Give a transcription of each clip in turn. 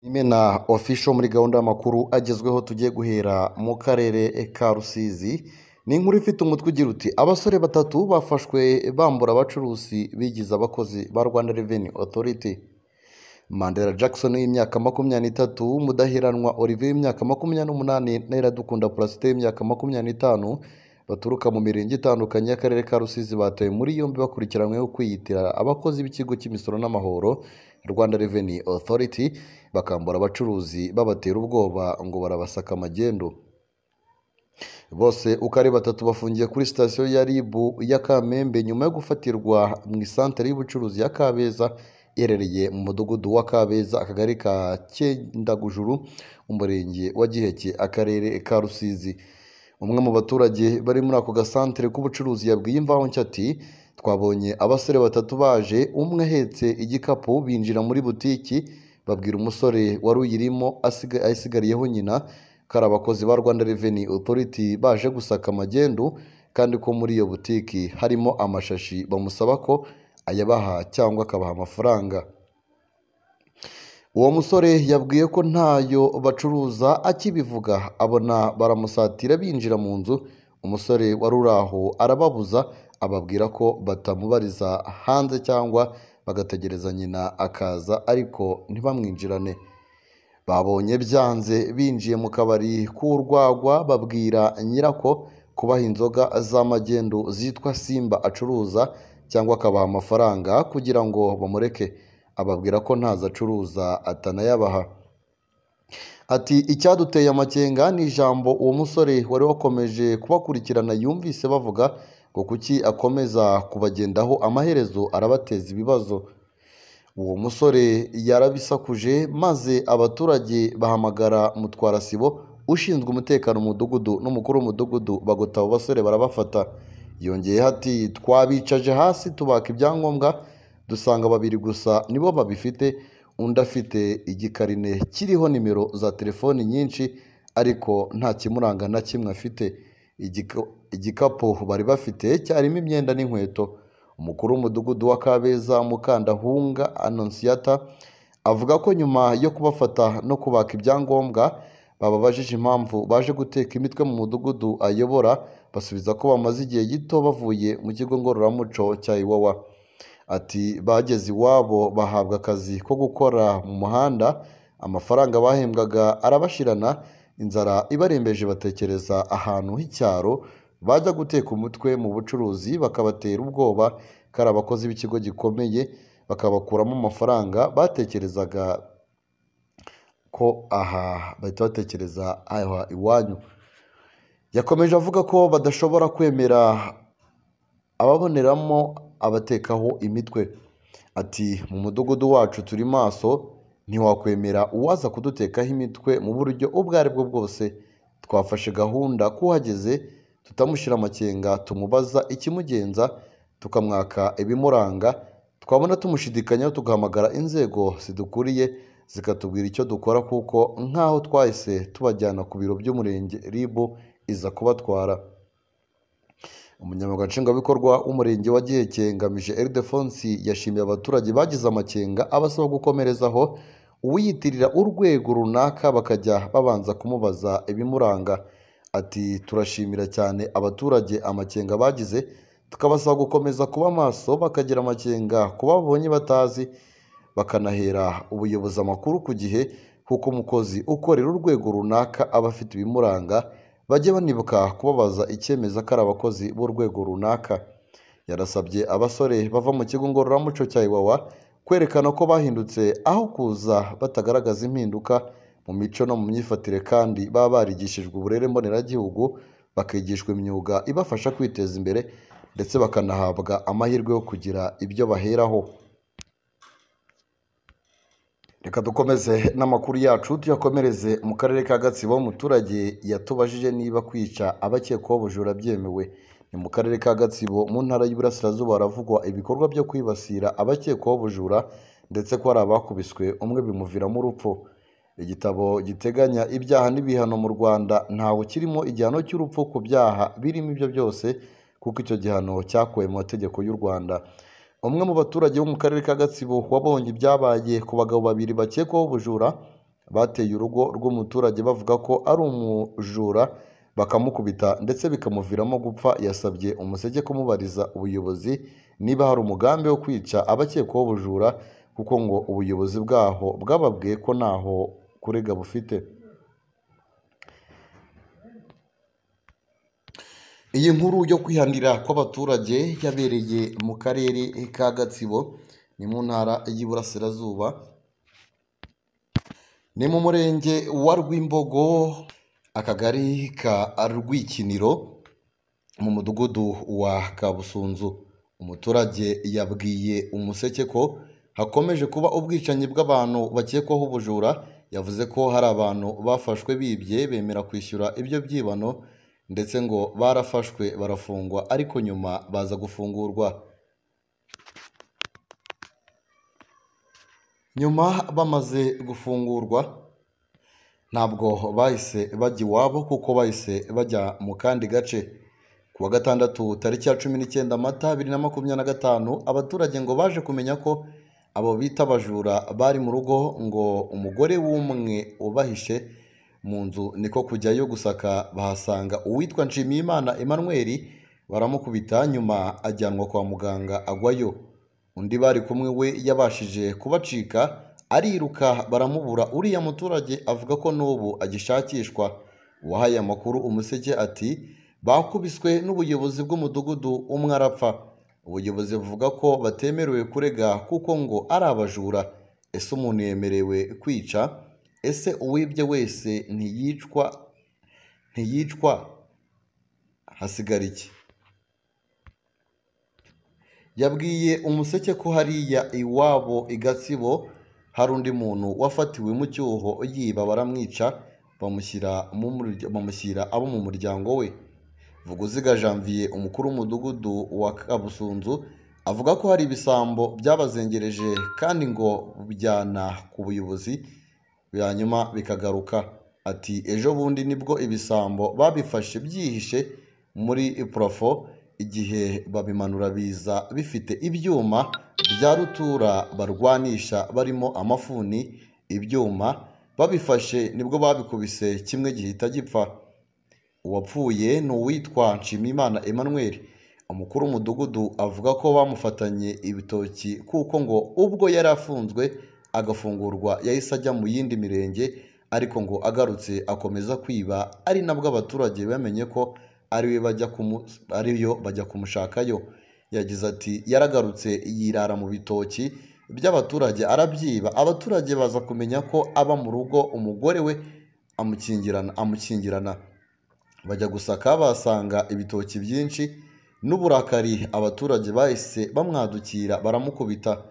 Imena official muri gahunda y'amakuru agezweho tugiye guhera mu karere ka Rusizi. Ni inkuru ifite umutwe ugira uti abasore batatu bafashwe bambura abacuruzi bigize abakozi ba Rwanda Revenue Authority. Mandela Jackson w'imyaka 23, Mudaheranwa Olivier w'imyaka 28 na Iradukunda Plasite w'imyaka 25 baturuka mu mirenge itandukanye y'akarere ka Rusizi batawe muri yombi bakurikiranyweho kwiyitira abakozi b'ikigo cy'imisoro n'amahoro Rwanda Revenue Authority, bakambura abacuruzi babatera ubwoba ngo barabasaka amagendo. Bose uko ari batatu bafungiye kuri sitasiyo ya RIB ya Kamembe nyuma yo gufatirwa mu isantere y'ubucuruzi ya Kabeza iherereye mu mudugudu wa Kabeza, akagari ka Cyendagujuru, umurenge wa Giheke, akarere ka Rusizi. Umwe mu baturage bari muri ako gasantere k'ubucuruzi yabwiye Imvaho Nshya ati twabonye abasore batatu baje, umwe ahetse igikapu binjira muri butiki, babwira umusore wari uyirimo asigariyeho nyina ko ari abakozi ba Rwanda Revenue Authority baje gusaka magendu, kandi ko muri iyo butiki harimo amashashi bamusaba ko ayabaha cyangwa akabaha amafaranga. Uwo musore yabwiye ko ntayo bacuruza, akibivuga abona baramusatira binjira mu nzu. Umusore wari uraho arababuza, ababwira ko batamubariza hanze cyangwa bagategereza nyina akaza ariko ntibamwinjirane. Babonye byanze binjiye mu kabari k'urwagwa, babwira nyirako kubaha inzoga z'amagendu zitwa Simba acuruza cyangwa akabaha amafaranga kugira ngo bamureke. Ababwira ko ntazo acuruza atanayabaha. Ati icyaduteye amakenga ni ijambo uwo musore wari wakomeje kubakurikirana yumvise bavuga ngo kuki akomeza kubagendaho, amaherezo arabateza ibibazo. Uwo musore yarabisakuje maze abaturage bahamagara Mutwarasibo ushinzwe umutekano mu mudugudu n'umukuru w'umudugudu, bagota abo basore barabafata. Yongeyeho ati twabicaje hasi tubaka ibyangombwa, dusanga babiri gusa nibo babifite, undi afite igikarine kiriho nimero za telefoni nyinshi ariko nta kimuranga na kimwe afite. Igikapu bari bafite cyarimo imyenda n'inkweto. Umukuru w'umudugudu wa Kabeza Mukandahunga Annonciata avuga ko nyuma yo kubafata no kubaka ibyangombwa bababajije impamvu baje guteka imitwe mu mudugudu ayobora, basubiza ko bamaze igihe gito bavuye mu kigo ngororamuco cya Iwawa. Ati bageze iwabo bahabwa akazi ko gukora mu muhanda, amafaranga bahembwaga arabashirana, inzara ibarembeje batekereza ahantu h'icyaro bajya guteka umutwe mu bucuruzi, bakabatera ubwoba ko ari abakozi b'ikigo gikomeye, bakabakuramo amafaranga. Batekerezaga ko aha bahita batekereza aha iwanyu. Yakomeje avuga ko badashobora kwemera ababoneramo abatekaho imitwe. Ati mu mudugudu wacu turi maso, ntiwakwemera uwaza kudutekaho imitwe mu buryo ubwo ari bwo bwose. Twafashe gahunda ko uhageze tutamushyira amakenga, tumubaza ikimugenza, tukamwaka ibimuranga, twabona tumushidikanyaho tugahamagara inzego zidukuriye zikatubwira icyo dukora, kuko nk'aho twahise tubajyana ku biro by'umurenge RIB iza kubatwara. Umunyamabanga nshingwabikorwa w'umurenge wa Giheke Ngamije Ildefonsi yashimiye abaturage bagize amakenga, abasaba gukomerezaho, uwiyitirira urwego runaka bakajya babanza kumubaza ibimuranga. Ati turashimira cyane abaturage amakenga bagize, tukabasaba gukomeza kuba maso, bakagira amakenga kuba babonye batazi, bakanahera ubuyobozi amakuru ku gihe, kuko umukozi ukorera urwego runaka aba afite ibimuranga. Bajye banibuka kubabaza icyemeza ko ari abakozi b'urwego runaka. Yarasabye abasore bava mu kigo ngororamuco cya Iwawa kwerekana ko bahindutse, aho kuza batagaragaza impinduka mu mico no mu myifatire, kandi baba barigishijwe uburere mboneragihugu, bakigishwa imyuga ibafasha kwiteza imbere, ndetse bakanahabwa amahirwe yo kugira ibyo baheraho. Reka dukomeze n'amakuru yacu, tuyakomereze mu karere ka Gatsibo. Umuturage yatubajije niba kwica abakekwaho ubujura byemewe. Ni mu karere ka Gatsibo mu ntara y'Iburasirazuba haravugwa ibikorwa byo kwibasira abakekwaho ubujura, ndetse ko hari abakubiswe umwe bimuviramo urupfu. Igitabo giteganya ibyaha n'ibihano mu Rwanda ntawe kirimo igihano cy'urupfu ku byaha birimo ibyo byose, kuko icyo gihano cyakuwe mu mategeko y'u Rwanda. Umwe mu baturage bo mu karere ka Gatsibo wabonye ibyabaye ku bagabo babiri bakekwaho ubujura bateye urugo rw'umuturage bavuga ko ari umujura bakamukubita ndetse bikamuviramo gupfa. Yasabye Umuseke kumubariza ubuyobozi niba hari umugambi wo kwica abakekwaho ubujura kuko ngo ubuyobozi bwaho bwababwiye ko ntaho kurega bufite. Iyi nkuru yo kwihanira kw'abaturage yabereye mu karere ka Gatsibo, ni mu ntara y'Iburasirazuba, ni mu murenge wa Rwimbogo, akagari ka Rwikiniro, mu mudugudu wa Kabusunzu. Umuturage yabwiye Umuseke ko hakomeje kuba ubwicanyi bw'abantu bakekwaho ubujura. Yavuze ko hari abantu bafashwe bibye bemera kwishyura ibyo byibano ndetse ngo barafashwe barafungwa ariko nyuma baza gufungurwa. Nyuma bamaze gufungurwa ntabwo bahise bajya iwabo kuko bahise bajya mu kandi gace. Ku wa gatandatu tariki ya 19 Mata 2025 abaturage ngo baje kumenya ko abo bita abajura bari mu rugo, ngo umugore w'umwe ubahishe mu nzu, niko kujyayo gusaka bahasanga uwitwa Nshimiyimana Emmanuel baramukubita, nyuma ajyanwa kwa muganga agwayo. Undi bari kumwe we yabashije kubacika ariruka baramubura. Uriya muturage avuga ko n'ubu agishakishwa. Uwahaye amakuru Umuseke ati bakubiswe n'ubuyobozi bw'umudugudu, umwe arapfa. Ubuyobozi buvuga ko batemerewe kurega kuko ngo ari abajura. Ese umuntu yemerewe kwica? Ese uwibye wese ntiyicwa hasigara iki? Yabwiye Umuseke ko hariya iwabo i Gatsibo hari undi muntu wafatiwe mu cyuho yiba, baramwica bamushyira abo mu muryango we. Vuguziga Janvier, umukuru w'umudugudu wa Kabusunzu, avuga ko hari ibisambo byabazengereje kandi ngo bijyana ku buyobozi byanyuma bikagaruka. Ati ejo bundi nibwo ibisambo babifashe byihishe muri parafo, igihe babimanura biza bifite ibyuma bya rutura barwanisha barimo amafuni. Ibyuma babifashe nibwo babikubise kimwe gihita gipfa. Uwapfuye ni uwitwa Nshimiyimana Emmanuel. Umukuru w'umudugudu avuga ko bamufatanye ibitoki kuko ngo ubwo yari afunzwe agafungurwa yahise ajya mu yindi mirenge, ariko ngo agarutse akomeza kwiba, ari nabwo abaturage bamenye ko ariyo bajya kumushakayo. Yagize ati yaragarutse yirara mu bitoki by'abaturage arabyiba. Abaturage baza kumenya ko aba mu rugo, umugore we amukingirana. Bajya gusaka basanga ibitoki byinshi, n'uburakari abaturage bahise bamwadukira baramukubita.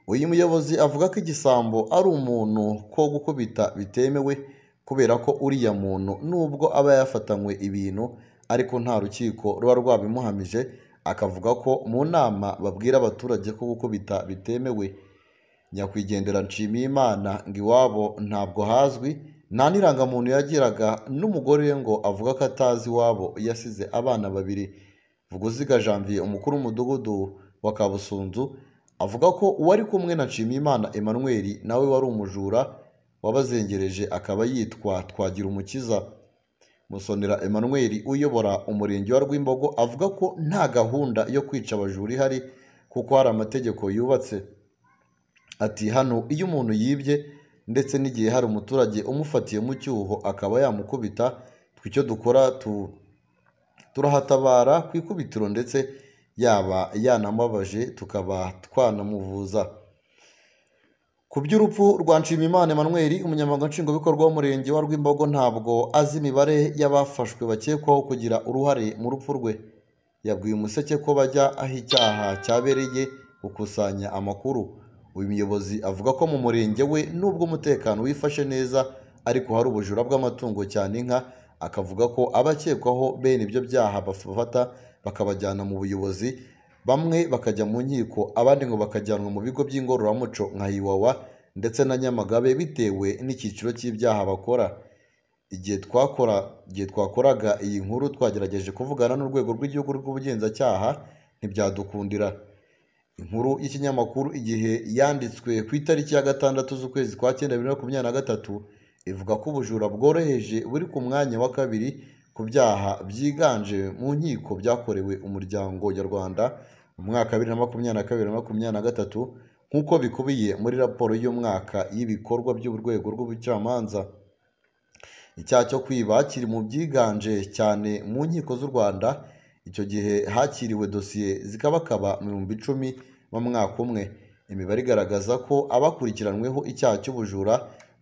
Uyu muyobozi avuga ko igisambo ari umuntu ko gukubita bitemewe kubera ko uriya muntu nubwo aba yafatanywe ibintu ariko nta rukiko ruba rwabimuhamije, akavuga ko mu nama babwira abaturage ko gukubita bitemewe. Nyakwigendera Nshimiyimana ngo iwabo ntabwo hazwi, nta n'irangamuntu yagiraga, n'umugore we ngo avuga ko atazi iwabo yasize abana babiri. Vuguziga Janvier, umukuru w'umudugudu wa Kabusunzu, avuga ko uwari kumwe na Nshimiyimana Emmanuel nawe wari umujura wabazengereje, akaba yitwa Twagirumukiza. Musonera Emmanuel uyobora umurenge wa Rwimbogo avuga ko nta gahunda yo kwica abajura ihari kuko hari amategeko yubatse. Ati hano iyo umuntu yibye ndetse n'igihe hari umuturage umufatiye mu cyuho akaba yamukubita, icyo dukora turahatabara ku ikubitiro ndetse yaba yanamubabaje tukaba twanamuvuza. Ku by'urupfu rwa Nshimiyimana Emmanuel, umunyamabanga nshingwabikorwa w'umurenge wa Rwimbogo ntabwo azi imibare y'abafashwe bakekwaho kugira uruhare mu rupfu rwe. Yabwiye Umuseke ko bajya aho icyaha cyabereye gukusanya amakuru. Uyu muyobozi avuga ko mu murenge we nubwo umutekano wifashe neza ariko hari ubujura bw'amatungo cyane inka. Akavuga ko abakekwaho bene ibyo byaha bafata bakabajyana mu buyobozi, bamwe bakajya mu nkiko, abandi ngo bakajyanwa mu bigo by'ingororamuco nka Iwawa ndetse na Nyamagabe bitewe n'icyiciro cy'ibyaha bakora. Igihe twakoraga iyi nkuru twagerageje kuvugana n'urwego rw'igihugu rw'ubugenzacyaha ntibyadukundira. Inkuru y'ikinyamakuru Igihe yanditswe ku itariki ya 6 z'ukwezi kwa 9 2023 ivuga ko ubujura bworoheje buri ku mwanya wa kabiri ku byaha byiganje mu nkiko byakorewe umuryango nyarwanda mu mwaka 2022-2023 nk'uko bikubiye muri raporo y'umwaka y'ibikorwa by'urwego rw'ubucamanza. Icyaha cyo kwiba kiri mu byiganje cyane mu nkiko z'u Rwanda. Icyo gihe hakiriwe dosiye zikabakaba mu 10,000 mu mwaka umwe. Imibare igaragaza ko abakurikiranweho icyaha cy'ubujura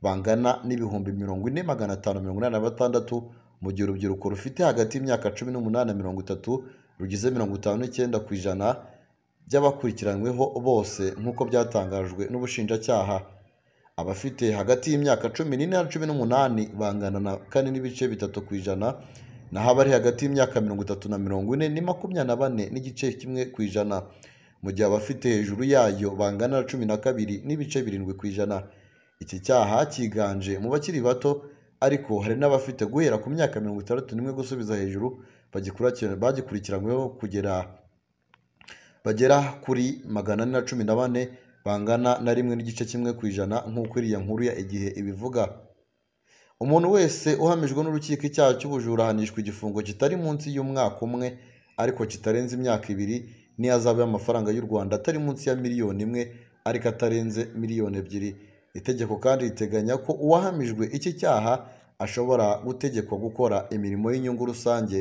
bangana n'ibihumbi 40,586 mu gihe urubyiruko rufite hagati y'imyaka 18 na 30 rugize 59% by'abakurikiranyweho bose nk'uko byatangajwe n'ubushinjacyaha. Abafite hagati y'imyaka 14 na 18 bangana na 4.3%, naho abari hagati y'imyaka 30 na 40 ni 24.1%, mu gihe abafite hejuru yayo bangana na 12.7%. Iki cyaha kiganje mu bakiri bato, ariko hari n'abafite guhera ku myaka 61 gusubiza hejuru bagikurikiranyweho bagera kuri 414 bangana na 1.1% nk'uko iriya nkuru ya Igihe ibivuga. Umuntu wese uhamijwe n'urukiko icyaha cy'ubujura ahanishwa igifungo kitari munsi y'umwaka umwe ariko kitarenze imyaka 2 n'ihazabu y'amafaranga y'u Rwanda atari munsi ya miliyoni 1 ariko atarenze miliyoni 2. Itegeko kandi riteganya ko uwahamijwe iki cyaha ashobora gutegekwa gukora imirimo y'inyungu rusange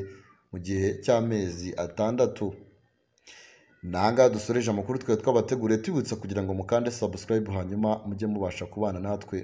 mu gihe cy'amezi 6. Nanga dusoreje amakuru twabateguriye tubutsa kugira ngo mukande subscribe hanyuma mujye mubasha kubana natwe.